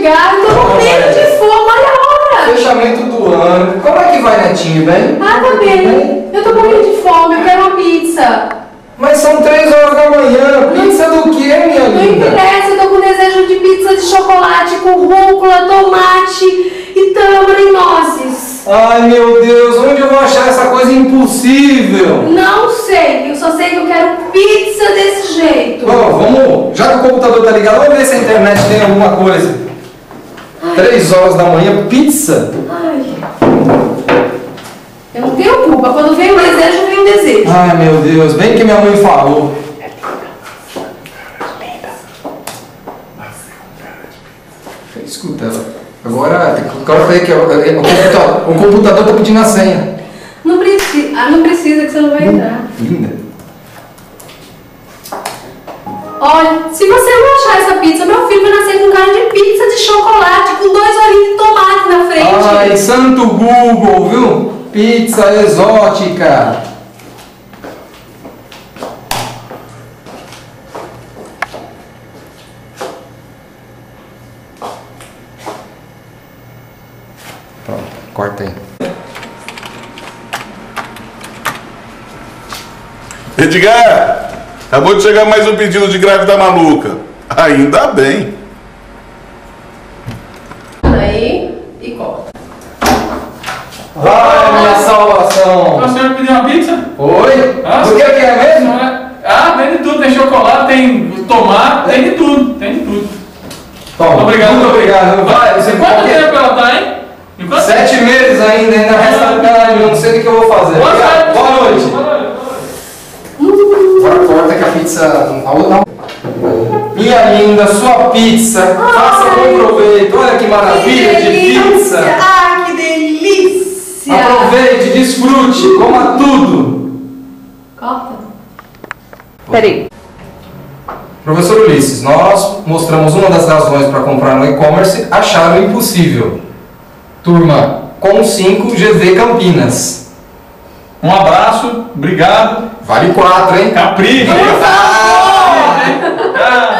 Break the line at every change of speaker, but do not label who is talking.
obrigada. Eu tô morrendo de fome, olha a hora.
Fechamento do ano. Como é que vai, netinho, bem?
Ah, tá bem. Eu tô morrendo de fome, eu quero uma pizza.
Mas são 3 horas da manhã. Pizza do quê, minha
Não
linda?
interessa, eu tô com desejo de pizza de chocolate com rúcula, tomate e tâmara e nozes.
Ai, meu Deus, onde eu vou achar essa coisa impossível?
Não sei, eu só sei que eu quero pizza desse jeito.
Ó, vamos, já que o computador tá ligado, vamos ver se a internet tem alguma coisa. 3 horas da manhã, pizza?
Ai. Eu não tenho culpa, quando vem o desejo, vem o desejo.
Ai, meu Deus, bem que minha mãe falou. Escuta, agora ver que o computador tá pedindo a senha.
Não precisa que você não vai entrar.
Linda.
Olha, se você não achar essa pizza, meu filho vai nascer com cara de pizza de chocolate, com 2 olhinhos de tomate na frente.
Ai, santo Google, viu? Pizza exótica. Pronto, corta aí.
Edgar, acabou de chegar mais um pedido de grávida maluca. Ainda bem.
Aí, e corta.
Vai, minha salvação.
O senhor pediu uma pizza?
Oi?
Ah,
O que é mesmo?
Ah, tem de tudo, tem chocolate, tem tomate, tem de tudo, tem de tudo.
Toma,
Obrigado.
muito obrigado. Vai, você
Quanto tempo ela tá, hein? Em quanto
7 meses ainda resta caralho, eu não sei o que eu vou fazer.
Boa
Obrigado.
noite.
Boa noite.
Boa noite.
Agora corta que a pizza. Minha linda, sua pizza. Faça bom proveito. Olha que maravilha de pizza.
Ah, que delícia!
Aproveite, desfrute, coma tudo.
Corta. Peraí.
Professor Ulisses, nós mostramos uma das razões para comprar no e-commerce, acharam impossível. Turma, com 5 GV Campinas.
Um abraço, obrigado.
Vale 4, hein?
Capricha.
Por favor!
Ah,